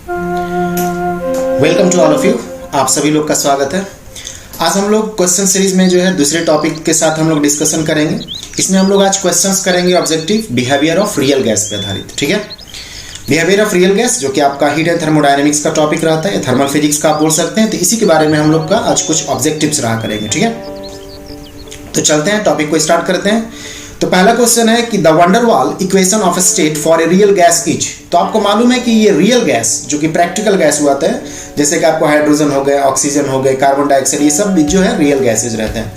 Welcome to all of you, आप सभी लोग का स्वागत है। आज हम लोग क्वेश्चन सीरीज में जो है दूसरे टॉपिक के साथ हम लोग डिस्कशन करेंगे। इसमें हम लोग आज क्वेश्चंस करेंगे objective behaviour of real gas पे आधारित। ठीक है, बिहेवियर ऑफ रियल गैस जो कि आपका हीट एंड थर्मोडायनेमिक्स का टॉपिक रहता है, थर्मल फिजिक्स का आप बोल सकते हैं। तो इसी के बारे में हम लोग का आज कुछ ऑब्जेक्टिव्स रहा करेंगे। ठीक है, तो चलते हैं टॉपिक को स्टार्ट करते हैं। तो पहला क्वेश्चन है कि the van der Waals equation of a state for a real gas is. तो आपको मालूम है कि ये रियल गैस जो कि प्रैक्टिकल गैस हुआ था, जैसे कि आपको हाइड्रोजन हो गए, ऑक्सीजन हो गए, कार्बन डाइऑक्साइड, ये सब जो है रियल गैसेज रहते हैं।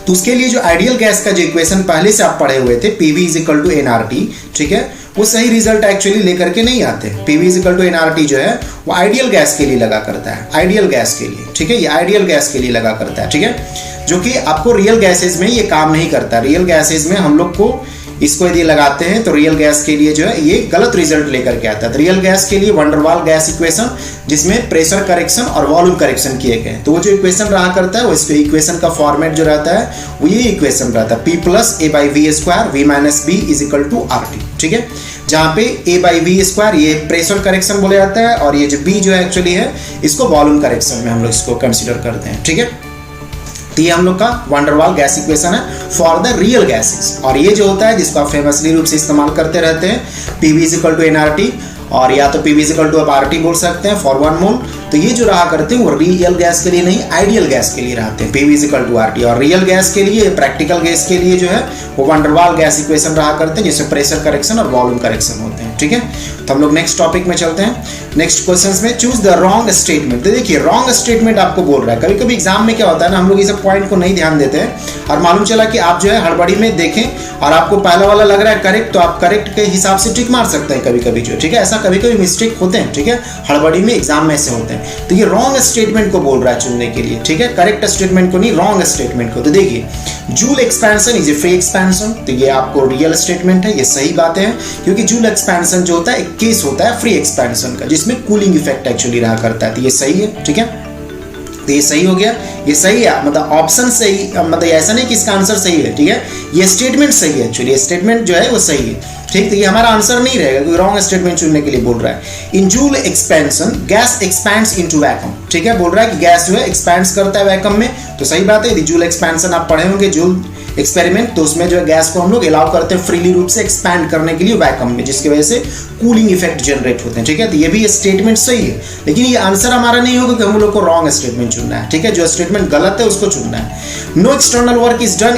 तो उसके लिए जो आइडियल गैस का जो इक्वेशन पहले से आप पढ़े हुए थे, PV is equal to nRT, ठीक है, वो सही रिजल्ट एक्चुअली लेकर के नहीं आते। PV is equal to nRT जो है वो आइडियल गैस के लिए लगा करता है, आइडियल गैस के लिए। ठीक है, ये आइडियल गैस के लिए लगा करता है। ठीक है, जो कि आपको रियल गैसेज में ये काम नहीं करता। रियल गैसेज में हम लोग को इसको यदि लगाते हैं तो रियल गैस के लिए जो है ये गलत रिजल्ट लेकर के आता है। तो रियल गैस के लिए वंडरवाल गैस इक्वेशन जिसमें प्रेशर करेक्शन और वॉल्यूम करेक्शन किए गए, तो वो जो इक्वेशन रहा करता है वो इसके इक्वेशन का फॉर्मेट जो रहता है वो ये इक्वेशन रहता है, P plus A by V square V minus B is equal to RT। ठीक है, जहाँ पे A बाई V स्क्वायर ये प्रेशर करेक्शन बोले जाता है और ये जो B जो है एक्चुअली है इसको वॉल्यूम करेक्शन में हम लोग इसको कंसिडर करते हैं। ठीक है, तो ये हम लोग का वंडरवाल गैस इक्वेशन है फॉर द रियल गैसेस। और ये जो होता है जिसको आप फेमसली रूप से इस्तेमाल करते रहते हैं, PV is equal to nRT, और या तो PV इज इक्वल टू आप RT बोल सकते हैं फॉर 1 मोल। तो ये जो रहा करते हैं वो रियल गैस के लिए नहीं, आइडियल गैस के लिए रहते हैं, PV is equal to RT। और रियल गैस के लिए, प्रैक्टिकल गैस के लिए जो है वो वंडरवाल गैस इक्वेशन रहा करते हैं जिसमें प्रेशर करेक्शन और वॉल्यूम करेक्शन होते हैं। ठीक है, तो हम लोग नेक्स्ट टॉपिक में चलते हैं। नेक्स्ट क्वेश्चंस में चूज द रॉन्ग स्टेटमेंट। तो देखिए रॉन्ग स्टेटमेंट आपको बोल रहा है। कभी कभी एग्जाम में क्या होता है ना, हम लोग इस पॉइंट को नहीं ध्यान देते हैं और मालूम चला कि आप जो है हड़बड़ी में देखें और आपको पहला वाला लग रहा है करेक्ट, तो आप करेक्ट के हिसाब से टिक मार सकते हैं कभी कभी जो। ठीक है, ऐसा कभी कभी मिस्टेक होते हैं। ठीक है, हड़बड़ी में एग्जाम में ऐसे होते हैं। तो ये रॉन्ग स्टेटमेंट को बोल रहा है चुनने के लिए। ठीक है, करेक्ट स्टेटमेंट को नहीं, रॉन्ग स्टेटमेंट को। तो देखिए joule expansion is a free expansion, तो ये आपको रियल स्टेटमेंट है, ये सही बात है, क्योंकि जूल एक्सपेंशन जो होता है एक केस होता है फ्री एक्सपेंशन का जिसमें कूलिंग इफेक्ट एक्चुअली रहा करता है। तो ये सही है। ठीक है, तो ये सही हो गया, ये सही है, मतलब ऑप्शन सही, मतलब ऐसा नहीं कि इसका आंसर सही है। ठीक है, ये स्टेटमेंट सही है, एक्चुअली स्टेटमेंट जो है वो सही है। ठीक, तो ये हमारा आंसर नहीं रहेगा क्योंकि रॉन्ग स्टेटमेंट चुनने के लिए बोल रहा है। इन Joule expansion gas expands into vacuum. ठीक है, बोल रहा है कि गैस जो है एक्सपैंड्स करता है वैक्यूम में, तो सही बात है। यदि जूल एक्सपेंशन आप पढ़े होंगे, जूल एक्सपेरिमेंट, तो उसमें जो है गैस को हम लोग अलाउ करते हैं फ्रीली रूप से एक्सपैंड करने के लिए वैक्यूम में, जिसकी वजह से कूलिंग इफेक्ट जनरेट होते हैं। ठीक है, तो ये भी स्टेटमेंट सही है, लेकिन ये आंसर हमारा नहीं होगा कि हम लोग को रॉन्ग स्टेटमेंट चुनना है। ठीक है, जो स्टेटमेंट गलत है उसको चुनना है। No external work is done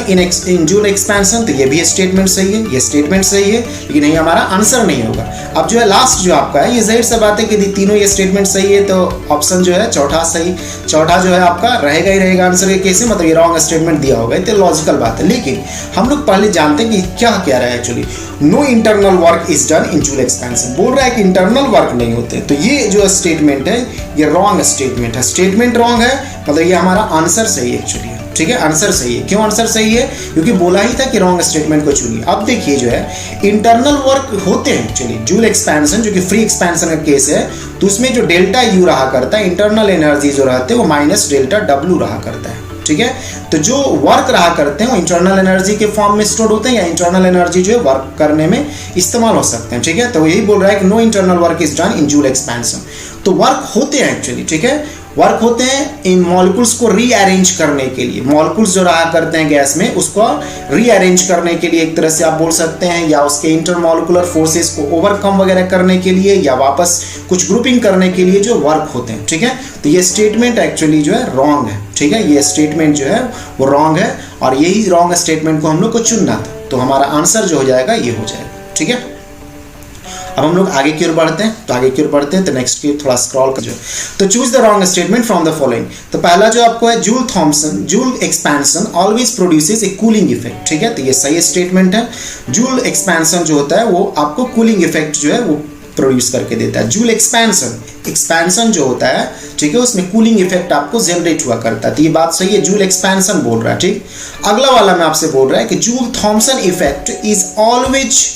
in Joule expansion, तो ये भी स्टेटमेंट सही है, ये स्टेटमेंट सही है, लेकिन ये हमारा आंसर नहीं होगा। अब जो है लास्ट जो आपका है, ये जाहिर सी बात है कि तीनों ये स्टेटमेंट सही है, तो ऑप्शन जो है चौथा सही, चौथा जो है आपका रहेगा ही रहेगा आंसर के केस में, मतलब ये रॉन्ग स्टेटमेंट दिया होगा, तो लॉजिकल बात है। लेकिन हम लोग पहले जानते हैं कि क्या कह रहा है actually. No internal work is done in Joule expansion, बोल रहा है कि इंटरनल वर्क नहीं होते, तो ये जो स्टेटमेंट है ये रॉन्ग स्टेटमेंट है। स्टेटमेंट रॉन्ग है, मतलब ये हमारा आंसर सही है एक्चुअली। ठीक है, आंसर सही है। क्यों आंसर सही है? क्योंकि बोला ही था कि रॉन्ग स्टेटमेंट को चुनिए। अब देखिए जो है इंटरनल वर्क होते हैं एक्चुअली जूल एक्सपेंशन, जो कि फ्री एक्सपेंशन का केस है, तो उसमें जो डेल्टा यू रहा करता है, इंटरनल एनर्जी जो रहते हैं वो माइनस डेल्टा डब्ल्यू रहा करता है। ठीक है, तो जो वर्क रहा करते हैं वो इंटरनल एनर्जी के फॉर्म में स्टोर होते हैं, या इंटरनल एनर्जी जो है वर्क करने में इस्तेमाल हो सकते हैं। ठीक है, तो यही बोल रहा है कि no internal work is done in Joule expansion. तो वर्क होते हैं एक्चुअली। ठीक है, वर्क होते हैं इन मॉलिक्यूल्स को रीअरेंज करने के लिए। मॉलिक्यूल्स जो रहा करते हैं गैस में उसको रीअरेंज करने के लिए एक तरह से आप बोल सकते हैं, या उसके इंटरमॉलिक्यूलर फोर्सेस को ओवरकम वगैरह करने के लिए, या वापस कुछ ग्रुपिंग करने के लिए जो वर्क होते हैं। ठीक है, तो ये स्टेटमेंट एक्चुअली जो है रॉन्ग है। ठीक है, ये स्टेटमेंट जो है वो रॉन्ग है, और यही रॉन्ग स्टेटमेंट को हम लोग को चुनना था, तो हमारा आंसर जो हो जाएगा ये हो जाएगा। ठीक है, अब हम लोग आगे की ओर बढ़ते हैं। तो आगे की ओर बढ़ते हैं तो नेक्स्ट की थोड़ा स्क्रॉल कर, तो choose the wrong statement from the following. तो पहला जो आपको है Joule Thompson, joule expansion always produces ए कूलिंग इफेक्ट। ठीक है, तो ये सही स्टेटमेंट है। जूल एक्सपेंशन जो होता है वो आपको कूलिंग इफेक्ट जो है वो प्रोड्यूस करके देता है। जूल एक्सपेंशन, एक्सपेंशन जो होता है, ठीक है, उसमें कूलिंग इफेक्ट आपको जनरेट हुआ करता है, तो ये बात सही है। जूल एक्सपेंशन बोल रहा है। ठीक, अगला वाला मैं आपसे बोल रहा है कि joule Thompson effect is always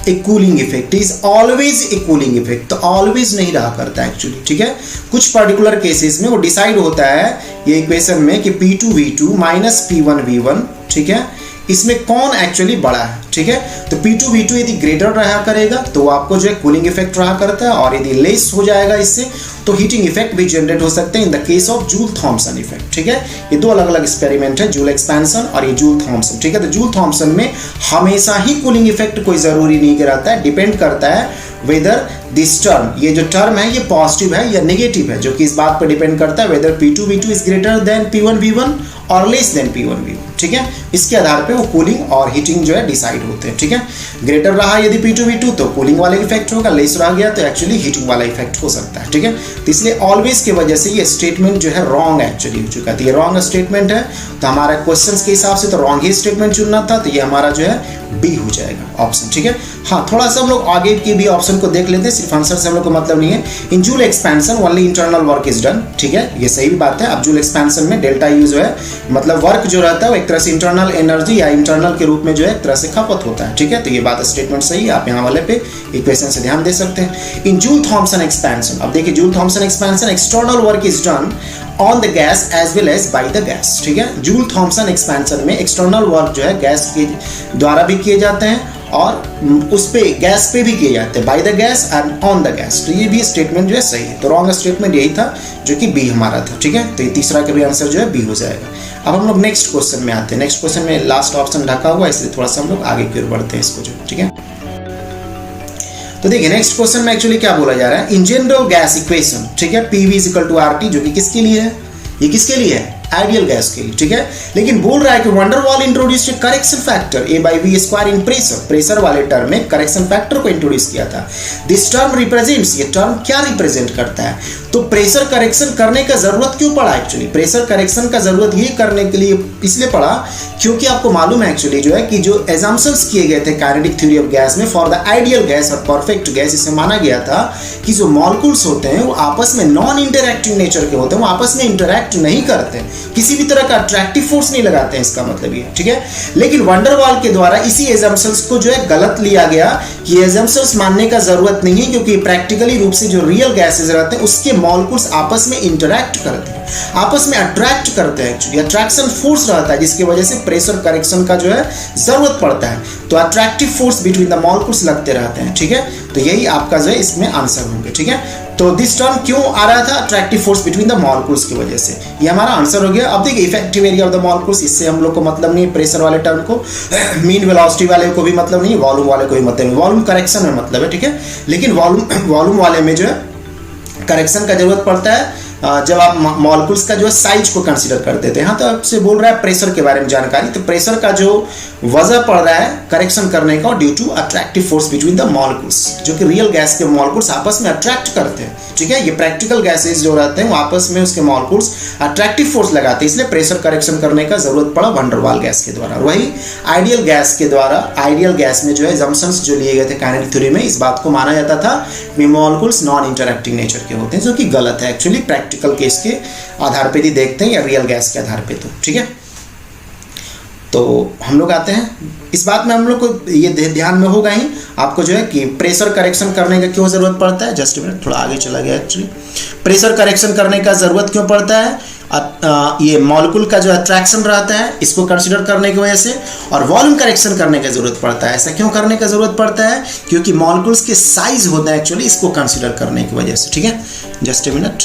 a cooling effect, is always a cooling effect, तो ऑलवेज नहीं रहा करता है एक्चुअली। ठीक है, कुछ पर्टिकुलर केसेस में वो डिसाइड होता है ये इक्वेशन में कि P2V2 माइनस P1V1, ठीक है, इसमें कौन एक्चुअली बड़ा है। ठीक है। तो P2V2 यदि ग्रेटर रहा करेगा तो वो आपको जो है कूलिंग इफेक्ट रहा करता है, और यदि लेस हो जाएगा इससे तो हीटिंग इफेक्ट भी जनरेट हो सकते हैं in the case of joule Thompson effect, ठीक है। ये दो अलग अलग एक्सपेरिमेंट है, जूल एक्सपेंशन और ये जूल थॉम्सन, ठीक है। तो जूल थॉम्सन में हमेशा ही कूलिंग इफेक्ट कोई जरूरी नहीं रहता है, डिपेंड करता है वेदर दिस टर्म, ये जो टर्म है ये पॉजिटिव है या नेगेटिव है, जो कि इस बात पर डिपेंड करता है weather P2V2 is greater than P1V1 और लेस देन P1V1, ठीक है। इसके आधार पे वो कूलिंग और हीटिंग जो है डिसाइड होते हैं, ठीक है। ग्रेटर रहा यदि P2V2 तो कूलिंग वाला इफेक्ट होगा, लेस रह गया तो एक्चुअली हीटिंग वाला इफेक्ट हो सकता है, ठीक है। तो इसलिए ऑलवेज की वजह से ये स्टेटमेंट जो है रॉन्ग एक्चुअली हो चुका था, ये रॉन्ग स्टेटमेंट है। तो हमारा क्वेश्चन के हिसाब से तो रॉन्ग ही स्टेटमेंट चुनना था, तो ये हमारा जो है बी हो जाएगा ऑप्शन, ठीक है। हाँ, थोड़ा सा हम लोग आगे की भी ऑप्शन को देख लेते हैं, सिर्फ आंसर से हम लोग को मतलब नहीं है। इन Joule expansion only internal work is done, ठीक है, ये सही भी बात है। अब जूल एक्सपेंशन में डेल्टा यू जो है मतलब वर्क जो रहता है वो एक तरह से इंटरनल एनर्जी या इंटरनल के रूप में जो है एक तरह से खपत होता है, ठीक है। तो ये बात स्टेटमेंट सही है, आप यहाँ वाले पे इक्वेशन से ध्यान दे सकते हैं। इन जूल थॉम्सन एक्सपेंशन, अब देखिए Joule Thomson expansion external work is done on the gas as well as by the gas, ठीक है। जूल थॉम्सन एक्सपेंशन में एक्सटर्नल वर्क जो है गैस के द्वारा भी किए जाते हैं और उस पे गैस पे भी किए जाते हैं, bye the gas and on the gas. तो ये भी स्टेटमेंट जो है सही है। तो रॉन्ग स्टेटमेंट यही था जो कि बी हमारा था, ठीक है। तो ये तीसरा का भी आंसर जो है बी हो जाएगा। अब हम लोग नेक्स्ट क्वेश्चन में आते हैं। नेक्स्ट क्वेश्चन में लास्ट ऑप्शन ढका हुआ है, इसलिए थोड़ा सा हम लोग आगे की ओर बढ़ते हैं इसको जो, ठीक है। तो देखिए नेक्स्ट क्वेश्चन में एक्चुअली क्या बोला जा रहा है, इन जनरल गैस इक्वेशन, ठीक है, PV = RT, जो कि किसके लिए है, ये किसके लिए है, आइडियल गैस के लिए, ठीक है। लेकिन बोल रहा है कि wonder wall introduced correction factor A/V² इन प्रेशर, प्रेशर वाले टर्म में करेक्शन फैक्टर को इंट्रोड्यूस किया था। दिस टर्म रिप्रेजेंट्स, ये टर्म क्या रिप्रेजेंट करता है, तो प्रेशर करेक्शन करने का जरूरत क्यों पड़ा एक्चुअली, प्रेशर करेक्शन का जरूरत ये करने के लिए इसलिए पड़ा क्योंकि आपको मालूम है एक्चुअली जो है कि जो एजम्पशंस किए गए थे काइनेटिक थ्योरी ऑफ गैस में फॉर द आइडियल गैस और परफेक्ट गैस, इसे माना गया था कि जो मॉलिक्यूल्स होते हैं वो आपस में नॉन इंटरैक्टिंग नेचर के होते हैं, वो आपस में इंटरैक्ट नहीं करते, किसी भी तरह का अट्रैक्टिव फोर्स नहीं लगाते हैं, इसका मतलब ये, ठीक है। लेकिन वंडर वॉल के द्वारा इसी एजम्पशंस को जो है गलत लिया गया कि एजम्पशंस मानने का जरूरत नहीं है, क्योंकि प्रैक्टिकली रूप से जो रियल गैसेज रहते हैं उसके मॉलिक्यूल्स आपस में इंटरैक्ट करते हैं, आपस में अट्रैक्ट करते हैं, एक्चुअली अट्रैक्शन फोर्स रहता है जिसकी वजह से प्रेशर करेक्शन का जो है जरूरत पड़ता है। तो attractive force between the molecules लगते रहते हैं, ठीक है। तो यही आपका जो है इसमें आंसर होंगे, ठीक है। तो दिस टर्म क्यों आ रहा था, attractive force between the molecules की वजह से, ये हमारा आंसर हो गया। अब देखिए effective area of the molecules, इससे हम लोग को मतलब नहीं, प्रेशर वाले टर्म को, मीन वेलोसिटी वाले को भी मतलब नहीं, वॉल्यूम वाले को भी मतलब नहीं, वॉल्यूम करेक्शन में मतलब है, ठीक है। लेकिन वॉल्यूम वाले में जो है करेक्शन का जरूरत पड़ता है जब आप मॉलिक्यूल्स का जो है साइज को कंसीडर करते थे। हाँ, तो आपसे बोल रहा है प्रेशर के बारे में जानकारी, तो प्रेशर का जो वजह पड़ रहा है करेक्शन करने का due to attractive force between the molecules, जो कि रियल गैस के मॉलिक्यूल्स आपस में अट्रैक्ट करते हैं, ठीक है। ये प्रैक्टिकल गैसेज जो रहते हैं वो आपस में उसके मॉलिक्यूल्स अट्रैक्टिव फोर्स लगाते हैं, इसलिए प्रेशर करेक्शन करने का जरूरत पड़ा वंडर वॉल गैस के द्वारा। वही आइडियल गैस के द्वारा, आइडियल गैस में जो है एजम्पशंस जो लिए गए थे काइनेटिक थ्योरी में, इस बात को माना जाता था कि मॉलिक्यूल्स नॉन इंटरैक्टिंग नेचर के होते हैं, जो कि गलत है एक्चुअली, प्रैक्टिकल केस के आधार पे ही देखते हैं या रियल गैस के आधार पे, तो ठीक है। तो हम लोग आते हैं इस बात में, हम लोग को ये ध्यान में होगा ही आपको जो है कि प्रेशर करेक्शन करने का क्यों जरूरत पड़ता है। जस्ट मिनट, थोड़ा आगे चला गया एक्चुअली। प्रेशर करेक्शन करने का जरूरत क्यों पड़ता है, ये मॉलिक्यूल का जो अट्रैक्शन रहता है इसको कंसीडर करने की वजह से, और वॉल्यूम करेक्शन करने की जरूरत पड़ता है। ऐसा क्यों करने का जरूरत पड़ता है, क्योंकि मॉलिक्यूल्स के साइज होते हैं एक्चुअली, इसको कंसीडर करने की वजह से, ठीक है। जस्ट ए मिनट,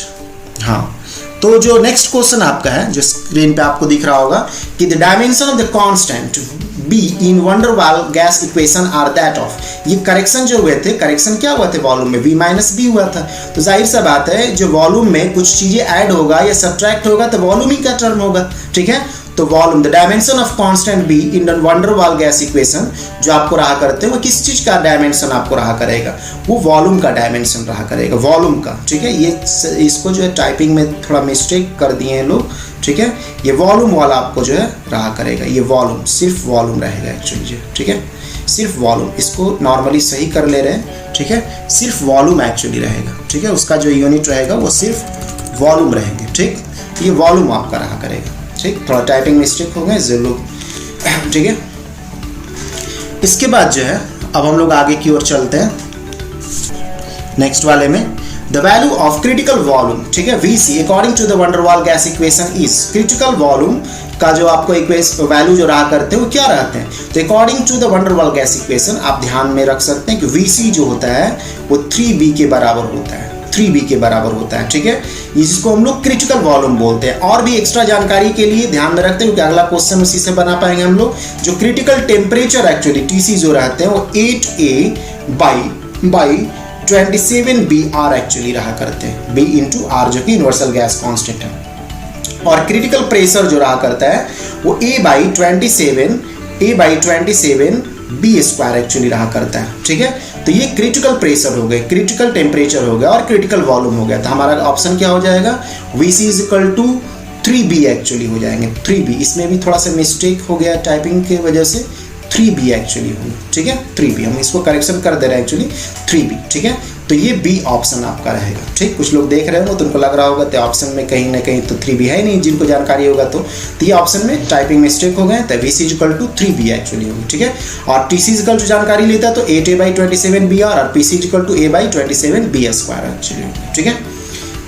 हाँ। तो जो नेक्स्ट क्वेश्चन आपका है, जो स्क्रीन पे आपको दिख रहा होगा कि the dimension of the constant B in van der Waal gas equation are that of, ये करेक्शन जो हुए थे, करेक्शन क्या हुआ थे वॉल्यूम में, V-B हुआ था। तो जाहिर सा बात है जो वॉल्यूम में कुछ चीजें ऐड होगा या सब्ट्रैक्ट होगा तो वॉल्यूम ही का टर्म होगा, ठीक है। तो volume, the dimension of constant B in van der Waal gas equation जो आपको रहा करते हैं वो किस चीज का डायमेंशन आपको रहा करेगा, वो वॉल्यूम का डायमेंशन रहा करेगा, वॉल्यूम का, ठीक है। ये इसको जो है टाइपिंग में थोड़ा मिस्टेक कर दिए हैं लोग, ठीक है। ये वॉल्यूम वाला आपको जो है रहा करेगा, ये वॉल्यूम, सिर्फ वॉल्यूम रहेगा एक्चुअली जो, ठीक है, सिर्फ वॉल्यूम, इसको नॉर्मली सही कर ले रहे हैं, ठीक है। सिर्फ वॉल्यूम एक्चुअली रहेगा, ठीक है, उसका जो यूनिट रहेगा वो सिर्फ वॉल्यूम रहेंगे, ठीक। ये वॉल्यूम आपका रहा करेगा, ठीक। थोड़ा टाइपिंग मिस्टेक हो गए जरूर, ठीक है। इसके बाद जो है अब हम लोग आगे की ओर चलते हैं नेक्स्ट वाले में। The value of critical volume, ठीक है, VC according to the van der Waal gas equation is, critical volume का जो आपको वैल्यू जो रहा करते हैं वो क्या रहते हैं, तो according to the van der Waal gas equation आप ध्यान में रख सकते हैं कि VC जो होता है वो 3B के बराबर होता है, 3B के बराबर होता है, ठीक है, जिसको हम लोग क्रिटिकल वॉल्यूम बोलते हैं। और भी एक्स्ट्रा जानकारी के लिए ध्यान में रखते हैं क्योंकि अगला क्वेश्चन उसी से बना पाएंगे हम लोग। जो क्रिटिकल टेम्परेचर एक्चुअली TC जो रहते हैं वो 8A/27BR एक्चुअली रहा करते हैं, B इंटू R जो कि यूनिवर्सल गैस कांस्टेंट है। और क्रिटिकल प्रेशर जो रहा करता है वो A/27B² एक्चुअली रहा करता है, ठीक है। तो ये क्रिटिकल प्रेशर हो गए, क्रिटिकल टेम्परेचर हो गया और क्रिटिकल वॉल्यूम हो गया। तो हमारा ऑप्शन क्या हो जाएगा, VC = 3B एक्चुअली हो जाएंगे, 3B। इसमें भी थोड़ा सा मिस्टेक हो गया टाइपिंग की वजह से, 3B एक्चुअली होगा, ठीक है, 3B। हम इसको करेक्शन कर दे रहे हैं एक्चुअली 3B, ठीक है। तो ये B ऑप्शन आपका रहेगा, ठीक। कुछ लोग देख रहे हो तो उनको लग रहा होगा तो ऑप्शन में कहीं ना कहीं तो 3B है ही नहीं, जिनको जानकारी होगा तो ये ऑप्शन में टाइपिंग मिस्टेक हो गए, तो VC = 3B एक्चुअली होगी, ठीक है। और TC जो जानकारी लेता है तो 8A/27BR और PC = A/27B² एक्चुअली, ठीक है।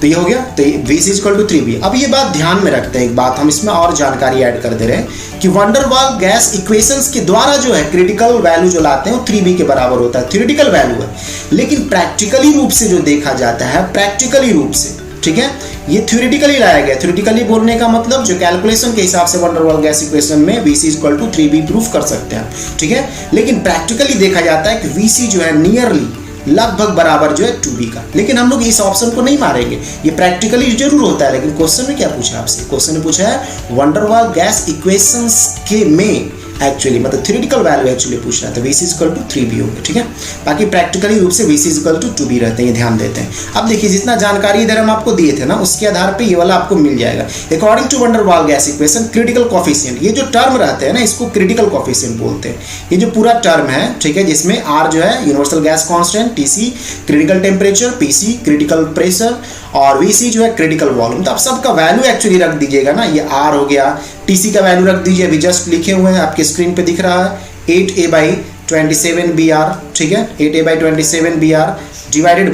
तो ये हो गया, तो VC = 3B। अब ये बात ध्यान में रखते हैं, एक बात हम इसमें और जानकारी ऐड कर दे रहे हैं कि वंडर वाल गैस इक्वेशंस के द्वारा जो है क्रिटिकल वैल्यू जो लाते हैं वो 3B के बराबर होता है, थ्योरेटिकल वैल्यू है। लेकिन प्रैक्टिकली रूप से जो देखा जाता है, प्रैक्टिकली रूप से, ठीक है, ये थ्योरेटिकली लाया गया। थ्योरेटिकली बोलने का मतलब जो कैलकुलेशन के हिसाब से वंडर वाल गैस इक्वेशन में VC = 3B प्रूफ कर सकते हैं, ठीक है। लेकिन प्रैक्टिकली देखा जाता है कि VC जो है नियरली लगभग बराबर जो है 2B का। लेकिन हम लोग इस ऑप्शन को नहीं मारेंगे, ये प्रैक्टिकली जरूर होता है। लेकिन क्वेश्चन में क्या पूछा आपसे, क्वेश्चन में पूछा है वंडर वाल गैस इक्वेशंस के में एक्चुअली मतलब थ्योरेटिकल वैल्यू एक्चुअली पूछ रहा था, VC = 3B होगा, ठीक है। बाकी प्रैक्टिकली रूप से VC = 2B रहते हैं, ये ध्यान देते हैं। अब देखिए जितना जानकारी इधर हम आपको दिए थे ना उसके आधार पे ये वाला आपको मिल जाएगा। According to van der Waal gas equation critical coefficient, ये जो टर्म रहते हैं ना इसको क्रिटिकल कोफिशिएंट बोलते हैं। ये जो पूरा टर्म है, ठीक है, जिसमें R जो है universal gas constant, TC critical temperature, PC critical pressure और VC जो है क्रिटिकल वॉल्यूम। तो आप सबका वैल्यू एक्चुअली रख दीजिएगा ना, ये R हो गया, TC का वैल्यू रख दीजिए, अभी जस्ट लिखे हुए हैं आपके स्क्रीन पे दिख रहा है 8A/27BR, ठीक है, 8A/27BR डिवाइडेड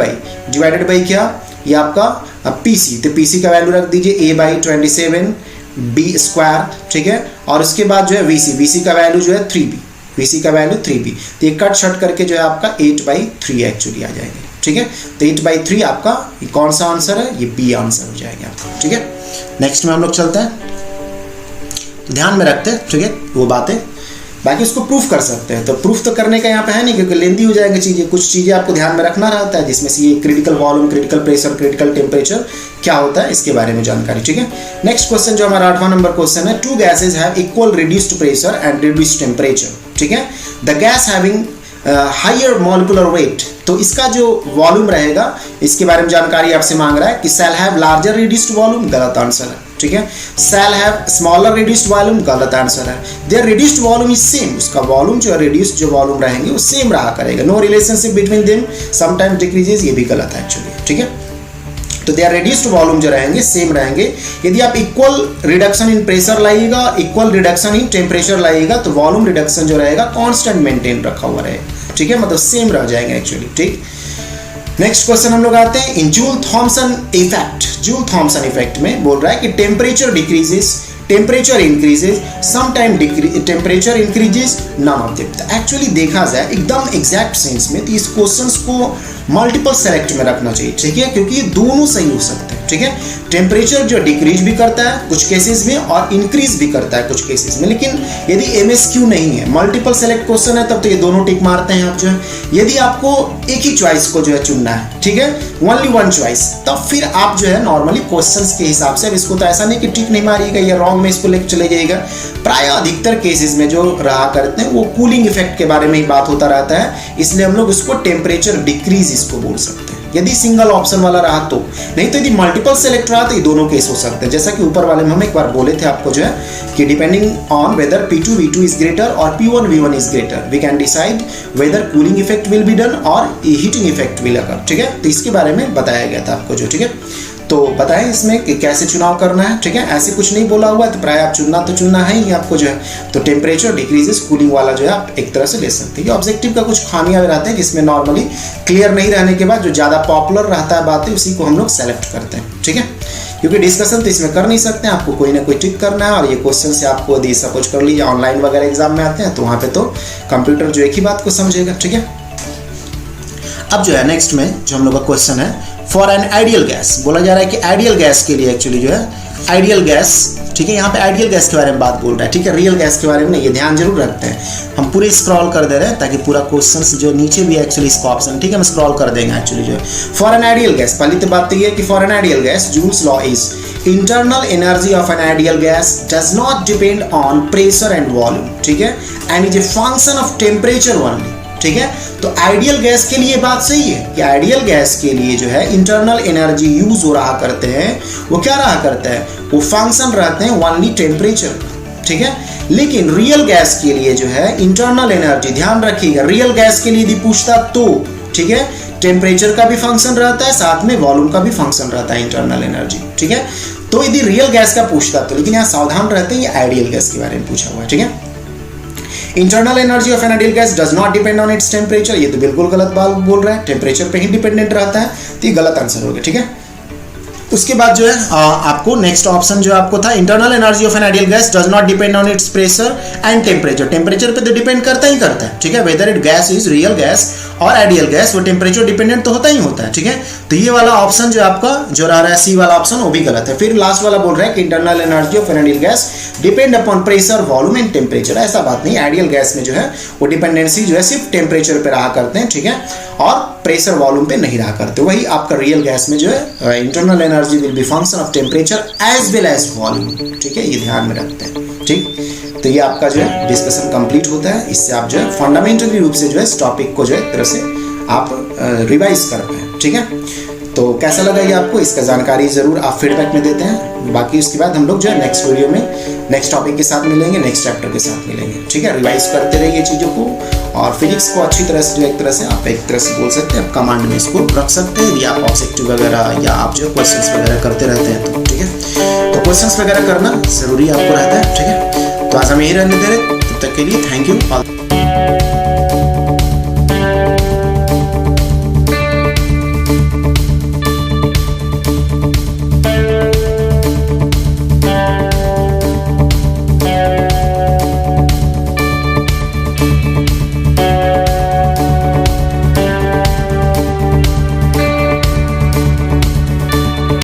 बाई क्या, ये आपका PC, तो PC का वैल्यू रख दीजिए A/27B², ठीक है। और उसके बाद जो है VC का वैल्यू जो है 3B, VC का वैल्यू 3B। तो ये कट शट करके जो है आपका 8/3 एक्चुअली आ जाएंगे, ठीक है। तो 8/3 आपका कौन सा आंसर है, ये B आंसर हो जाएगा आपका, ठीक है। नेक्स्ट में हम लोग चलते हैं, ध्यान में रखते हैं, ठीक है, वो बातें बाकी उसको प्रूफ कर सकते हैं। तो प्रूफ तो करने का यहाँ पे है नहीं क्योंकि लेंदी हो जाएंगे चीज़ें, कुछ चीज़ें आपको ध्यान में रखना रहता है जिसमें से ये critical volume, critical pressure, critical temperature क्या होता है इसके बारे में जानकारी, ठीक है। नेक्स्ट क्वेश्चन जो हमारा 8वां नंबर क्वेश्चन है, 2 gases have equal reduced pressure and reduced temperature, ठीक है। The gas having higher molecular weight, तो इसका जो वॉल्यूम रहेगा इसके बारे में जानकारी आपसे मांग रहा है कि shall have larger reduced volume, गलत आंसर है, ठीक है। Shall have smaller reduced volume, गलत आंसर है। Their reduced volume is same, उसका वॉल्यूम जो रिड्यूस्ड जो वॉल्यूम रहेंगे वो सेम रहा करेगा। No relationship between them, sometimes decreases, ये भी गलत है एक्चुअली, ठीक है। तो देयर रिड्यूस्ड वॉल्यूम जो रहेंगे सेम रहेंगे। यदि आप इक्वल रिडक्शन इन प्रेशर लाइएगा, इक्वल रिडक्शन इन टेम्परेचर लाइएगा तो वॉल्यूम रिडक्शन जो रहेगा कांस्टेंट मेंटेन रखा हुआ रहेगा, ठीक है, मतलब सेम रह जाएंगे एक्चुअली, ठीक। नेक्स्ट क्वेश्चन हम लोग आते हैं in Joule Thomson effect. Joule Thomson effect में बोल रहा है कि temperature decreases, temperature increases, sometime temperature increases, none of them. तो एक्चुअली देखा जाए एकदम एग्जैक्ट सेंस में तो इस क्वेश्चंस को मल्टीपल सेलेक्ट में रखना चाहिए, ठीक है, क्योंकि ये दोनों सही हो सकते हैं, ठीक है। टेम्परेचर जो डिक्रीज भी करता है कुछ केसेस में और इंक्रीज भी करता है कुछ केसेस में, लेकिन यदि MSQ नहीं है, मल्टीपल सेलेक्ट क्वेश्चन है, तब तो ये दोनों टिक मारते हैं आप जो है। यदि आपको एक ही चॉइस को जो है चुनना है, ठीक है, ओनली वन चॉइस, तब फिर आप जो है नॉर्मली क्वेश्चंस के हिसाब से, अब इसको तो ऐसा नहीं कि टिक नहीं मारिएगा या रॉन्ग में इसको लेकर चले जाइएगा। प्राय अधिकतर केसेस में जो रहा करते हैं वो कूलिंग इफेक्ट के बारे में ही बात होता रहता है, इसलिए हम लोग उसको टेम्परेचर डिक्रीज इसको बोल सकते हैं यदि सिंगल ऑप्शन वाला रहा तो। नहीं तो यदि मल्टीपल सेलेक्ट रहा तो ये दोनों केस हो सकते हैं, जैसा कि ऊपर वाले में हम एक बार बोले थे आपको जो है कि depending on whether P2V2 is greater और P1V1 is greater we can decide whether cooling effect will be done और हीटिंग इफेक्ट विल अकर, ठीक है। तो इसके बारे में बताया गया था आपको जो, ठीक है। तो बताएं इसमें कि कैसे चुनाव करना है, ठीक है। ऐसे कुछ नहीं बोला हुआ है, तो प्राय आप तो चुनना है ही आपको जो है। तो टेम्परेचर डिक्रीजेस, कूलिंग वाला जो है आप एक तरह से ले सकते हैं। ये ऑब्जेक्टिव का कुछ खामियां रहते हैं जिसमें नॉर्मली क्लियर नहीं रहने के बाद जो ज़्यादा पॉपुलर रहता है बातें उसी को हम लोग सेलेक्ट करते हैं, ठीक है। क्योंकि डिस्कशन तो इसमें कर नहीं सकते हैं, आपको कोई ना कोई टिक करना है। और ये क्वेश्चन से आपको यदि सपोज कर लीजिए ऑनलाइन वगैरह एग्जाम में आते हैं तो वहाँ पे तो कंप्यूटर जो एक ही बात को समझेगा, ठीक है। अब जो है नेक्स्ट में जो हम लोग का क्वेश्चन है, फॉर एन आइडियल गैस, बोला जा रहा है कि आइडियल गैस के लिए एक्चुअली जो है आइडियल गैस, ठीक है। यहाँ पे आइडियल गैस के बारे में बात बोल रहा है, ठीक है। रियल गैस के बारे में नहीं, ये ध्यान जरूर रखते हैं। हम पूरे स्क्रॉल कर दे रहे हैं ताकि पूरा क्वेश्चन जो नीचे भी एक्चुअली इसका ऑप्शन, ठीक है, हम स्क्रॉल कर देंगे एक्चुअली जो है। फॉर एन आइडियल गैस, पहली तो बात ये है कि for an ideal gas joules law is internal energy of an ideal gas does not depend on pressure and volume, ठीक है, and is a function of temperature only, ठीक है। तो आइडियल गैस के लिए बात सही है कि आइडियल गैस के लिए जो है इंटरनल एनर्जी यूज हो रहा करते हैं, वो क्या रहा करता है, वो फंक्शन रहते हैं ओनली टेम्परेचर, ठीक है। लेकिन रियल गैस के लिए जो है इंटरनल एनर्जी, ध्यान रखिएगा, रियल गैस के लिए यदि पूछता तो, ठीक है, टेम्परेचर का भी फंक्शन रहता है, साथ में वॉल्यूम का भी फंक्शन रहता है, इंटरनल एनर्जी, ठीक है। तो यदि रियल गैस का पूछता तो, लेकिन यहाँ सावधान रहते हैं, ये आइडियल गैस के बारे में पूछा हुआ है, ठीक है। Internal energy of an ideal gas does not depend on its temperature, ये तो बिल्कुल गलत बात बोल रहा है, टेम्परेचर पे ही डिपेंडेंट रहता है, तो ये गलत आंसर हो गया, ठीक है। उसके बाद जो है आपको नेक्स्ट ऑप्शन जो आपको था, internal energy of an ideal gas does not depend on it's pressure and temperature, temperature पे तो डिपेंड करता ही करता है, ठीक है। Whether it gas is real gas और आइडियल गैस, वो टेम्परेचर डिपेंडेंट तो होता ही होता है, ठीक है। तो ये वाला ऑप्शन जो आपका जो रह रहा है सी वाला ऑप्शन, वो भी गलत है। फिर लास्ट वाला बोल रहा है कि internal energy of an ideal gas depend upon pressure, volume and temperature, ऐसा बात नहीं। आइडियल गैस में जो है वो डिपेंडेंसी जो है सिर्फ टेम्परेचर पे रहा करते हैं, ठीक है, और प्रेशर वॉल्यूम पे नहीं रहा करते। वही आपका रियल गैस में जो है internal energy will be function of temperature as well as volume, ठीक है, ये ध्यान में रखते हैं, ठीक। तो ये आपका जो है डिस्कशन कंप्लीट होता है। इससे आप जो है फंडामेंटली रूप से जो है इस टॉपिक को जो है एक तरह से आप रिवाइज कर पाए, ठीक है। तो कैसा लगा ये आपको, इसका जानकारी जरूर आप फीडबैक में देते हैं। बाकी उसके बाद हम लोग जो है नेक्स्ट वीडियो में नेक्स्ट टॉपिक के साथ मिलेंगे, नेक्स्ट चैप्टर के साथ मिलेंगे, ठीक है। रिवाइज करते रहिए चीज़ों को, और फिजिक्स को अच्छी तरह से जो एक तरह से आप एक तरह से बोल सकते हैं, आप कमांड में इसको रख सकते हैं, या आप ऑब्जेक्टिव वगैरह या आप जो क्वेश्चंस वगैरह करते रहते हैं, तो ठीक है। तो क्वेश्चंस वगैरह करना जरूरी आपको रहता है, ठीक है। तो आज हम यही रहने दे रहे, तब तक के लिए थैंक यू।